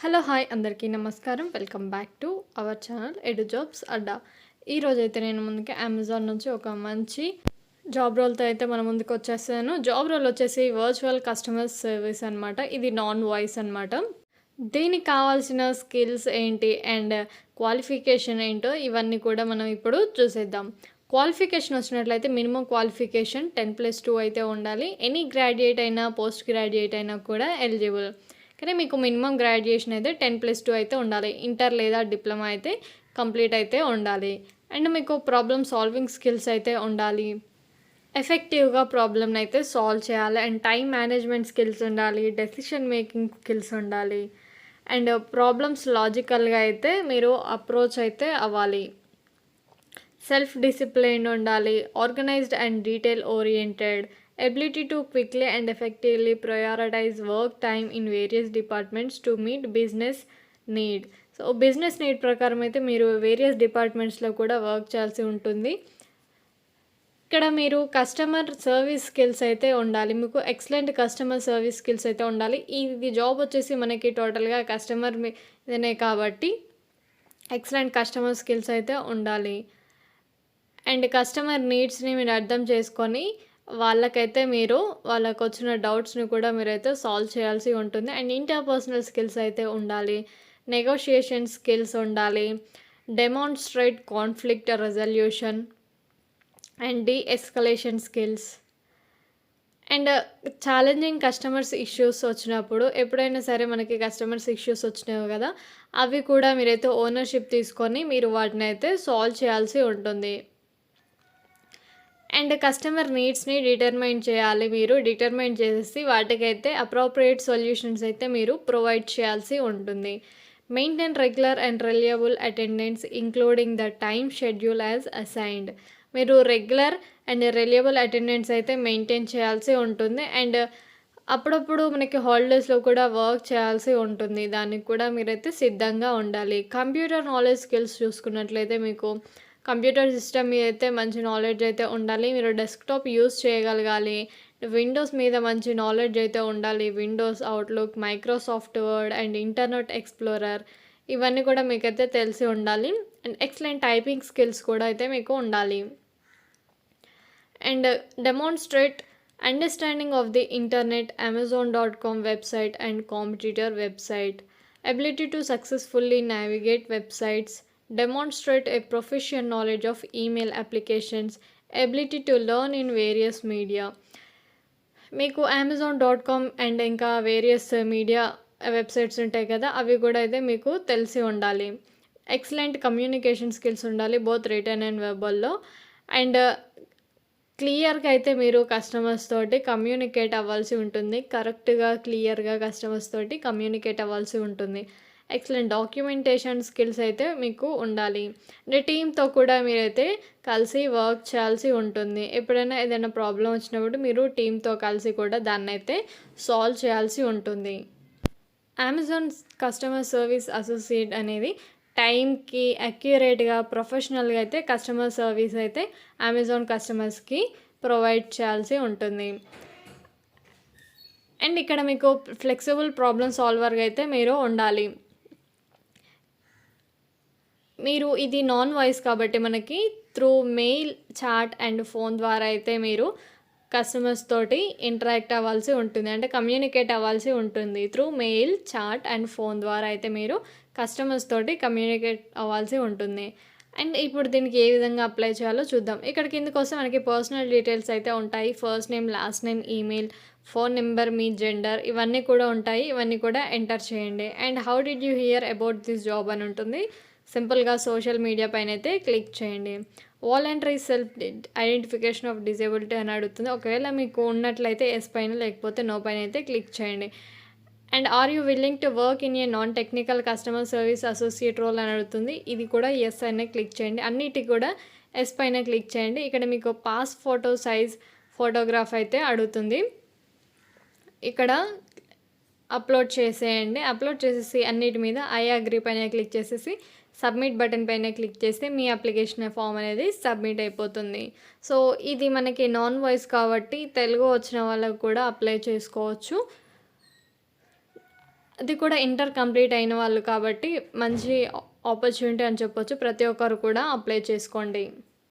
Hello hi అందరికీ నమస్కారం. Welcome back to our channel Edu Jobs Adda. ఈరోజైతే నేను ముందుకి అమెజాన్ నుంచి ఒక మంచి జాబ్ రోల్తో అయితే మన ముందుకు వచ్చేసాను. జాబ్ రోల్ వచ్చేసి వర్చువల్ కస్టమర్ సర్వీస్ అనమాట. ఇది నాన్ వాయిస్ అనమాట. దీనికి కావాల్సిన స్కిల్స్ ఏంటి అండ్ క్వాలిఫికేషన్ ఏంటో ఇవన్నీ కూడా మనం ఇప్పుడు చూసేద్దాం. క్వాలిఫికేషన్ వచ్చినట్లయితే మినిమం క్వాలిఫికేషన్ 10+2 అయితే ఉండాలి. ఎనీ గ్రాడ్యుయేట్ అయినా పోస్ట్ గ్రాడ్యుయేట్ అయినా కూడా ఎలిజిబుల్. కానీ మీకు మినిమం గ్రాడ్యుయేషన్ అయితే 10+2 అయితే ఉండాలి. ఇంటర్ లేదా డిప్లొమా అయితే కంప్లీట్ అయితే ఉండాలి. అండ్ మీకు ప్రాబ్లమ్ సాల్వింగ్ స్కిల్స్ అయితే ఉండాలి. ఎఫెక్టివ్గా ప్రాబ్లమ్ని అయితే సాల్వ్ చేయాలి. అండ్ టైం మేనేజ్మెంట్ స్కిల్స్ ఉండాలి. డెసిషన్ మేకింగ్ స్కిల్స్ ఉండాలి. అండ్ ప్రాబ్లమ్స్ లాజికల్గా అయితే మీరు అప్రోచ్ అయితే అవ్వాలి. సెల్ఫ్ డిసిప్లిన్ ఉండాలి. Organised and detail oriented. Ability to quickly and effectively prioritize work time in various departments to meet business need. So business need ప్రకారం అయితే మీరు వేరియస్ డిపార్ట్మెంట్స్లో కూడా వర్క్ చేయాల్సి ఉంటుంది. ఇక్కడ మీరు కస్టమర్ సర్వీస్ స్కిల్స్ అయితే ఉండాలి. మీకు ఎక్సలెంట్ కస్టమర్ సర్వీస్ స్కిల్స్ అయితే ఉండాలి. ఇది జాబ్ వచ్చేసి మనకి టోటల్గా కస్టమర్ మీదనే కాబట్టి ఎక్సలెంట్ కస్టమర్ స్కిల్స్ అయితే ఉండాలి. అండ్ కస్టమర్ నీడ్స్ని మీరు అర్థం చేసుకొని వాళ్ళకైతే మీరు వాళ్ళకు వచ్చిన డౌట్స్ని కూడా మీరైతే సాల్వ్ చేయాల్సి ఉంటుంది. అండ్ ఇంటర్పర్సనల్ స్కిల్స్ అయితే ఉండాలి. నెగోషియేషన్ స్కిల్స్ ఉండాలి. Demonstrate conflict resolution and deescalation skills. And challenging customers issues వచ్చినప్పుడు ఎప్పుడైనా సరే మనకి కస్టమర్స్ ఇష్యూస్ వచ్చినాయి కదా, అవి కూడా మీరైతే ఓనర్షిప్ తీసుకొని మీరు వాటిని అయితే సాల్వ్ చేయాల్సి ఉంటుంది. అండ్ కస్టమర్ నీడ్స్ని డిటర్మైన్ చేయాలి. మీరు డిటర్మైన్ చేసి వాటికైతే అప్రోప్రియేట్ సొల్యూషన్స్ అయితే మీరు ప్రొవైడ్ చేయాల్సి ఉంటుంది. Maintain regular and reliable attendance including the time schedule as assigned. మీరు రెగ్యులర్ అండ్ రిలయబుల్ అటెండెన్స్ అయితే మెయింటైన్ చేయాల్సి ఉంటుంది. అండ్ అప్పుడప్పుడు మనకి హాలిడేస్లో కూడా వర్క్ చేయాల్సి ఉంటుంది. దానికి కూడా మీరైతే సిద్ధంగా ఉండాలి. కంప్యూటర్ నాలెడ్జ్ స్కిల్స్ చూసుకున్నట్లయితే మీకు కంప్యూటర్ సిస్టమ్ మీద అయితే మంచి నాలెడ్జ్ అయితే ఉండాలి. మీరు డెస్క్టాప్ యూస్ చేయగలగాలి. విండోస్ మీద మంచి నాలెడ్జ్ అయితే ఉండాలి. Windows, outlook, Microsoft word and internet explorer ఇవన్నీ కూడా మీకైతే తెలిసి ఉండాలి. అండ్ ఎక్సలెంట్ టైపింగ్ స్కిల్స్ కూడా అయితే మీకు ఉండాలి. And demonstrate understanding of the internet, amazon.com website and competitor website. Ability to successfully navigate websites. Demonstrate a proficient knowledge of email applications. Ability to learn in various media. మీకు amazon.com and ఇంకా various media websites ఉంటాయి కదా, అవి కూడా అయితే మీకు తెలిసి ఉండాలి. ఎక్సలెంట్ కమ్యూనికేషన్ స్కిల్స్ ఉండాలి బోత్ రిటర్న్ అండ్ వెర్బల్లో. అండ్ క్లియర్గా అయితే మీరు కస్టమర్స్ తోటి కమ్యూనికేట్ అవ్వాల్సి ఉంటుంది. కరెక్ట్గా క్లియర్గా కస్టమర్స్ తోటి కమ్యూనికేట్ అవ్వాల్సి ఉంటుంది. ఎక్సలెంట్ డాక్యుమెంటేషన్ స్కిల్స్ అయితే మీకు ఉండాలి. అంటే టీంతో కూడా మీరైతే కలిసి వర్క్ చేయాల్సి ఉంటుంది. ఎప్పుడైనా ఏదైనా ప్రాబ్లం వచ్చినప్పుడు మీరు టీంతో కలిసి కూడా దాన్ని అయితే సాల్వ్ చేయాల్సి ఉంటుంది. అమెజాన్ కస్టమర్ సర్వీస్ అసోసియేట్ అనేది టైంకి అక్యురేట్గా ప్రొఫెషనల్గా అయితే కస్టమర్ సర్వీస్ అయితే అమెజాన్ కస్టమర్స్కి ప్రొవైడ్ చేయాల్సి ఉంటుంది. అండ్ ఇక్కడ మీకు ఫ్లెక్సిబుల్ ప్రాబ్లమ్ సాల్వర్గా అయితే మీరు ఉండాలి. మీరు ఇది నాన్ వాయిస్ కాబట్టి మనకి through mail, chat and phone ద్వారా అయితే మీరు కస్టమర్స్ తోటి ఇంటరాక్ట్ అవ్వాల్సి ఉంటుంది. అంటే కమ్యూనికేట్ అవ్వాల్సి ఉంటుంది. Through mail, chat and phone ద్వారా అయితే మీరు కస్టమర్స్ తోటి కమ్యూనికేట్ అవ్వాల్సి ఉంటుంది. అండ్ ఇప్పుడు దీనికి ఏ విధంగా అప్లై చేయాలో చూద్దాం. ఇక్కడ కిందకి వస్తే మనకి పర్సనల్ డీటెయిల్స్ అయితే ఉంటాయి. First name, last name, email, phone number, మీ జెండర్ ఇవన్నీ కూడా ఉంటాయి. ఇవన్నీ కూడా ఎంటర్ చేయండి. And how did you hear about this job అని ఉంటుంది. సింపుల్గా సోషల్ మీడియా పైన అయితే క్లిక్ చేయండి. Voluntary self identification of disability అని అడుగుతుంది. ఒకవేళ మీకు ఉన్నట్లయితే ఎస్ పైన, లేకపోతే నో పైన అయితే క్లిక్ చేయండి. And are you willing to work in a non technical customer service associate role అని అడుగుతుంది. ఇది కూడా ఎస్ అయినా క్లిక్ చేయండి. అన్నిటికి కూడా ఎస్ పైన క్లిక్ చేయండి. ఇక్కడ మీకు పాస్ ఫోటో సైజ్ ఫోటోగ్రాఫ్ అయితే అడుగుతుంది. ఇక్కడ అప్లోడ్ చేసేయండి. అప్లోడ్ చేసేసి అన్నిటి మీద ఐ అగ్రీ పైన క్లిక్ చేసేసి సబ్మిట్ బటన్ పైన క్లిక్ చేస్తే మీ అప్లికేషన్ ఫామ్ అనేది సబ్మిట్ అయిపోతుంది. సో ఇది మనకి నాన్ వాయిస్ కాబట్టి తెలుగు వచ్చిన వాళ్ళకు కూడా అప్లై చేసుకోవచ్చు. అది కూడా ఇంటర్ కంప్లీట్ అయిన వాళ్ళు కాబట్టి మంచి ఆపర్చునిటీ అని చెప్పొచ్చు. ప్రతి ఒక్కరు కూడా అప్లై చేసుకోండి.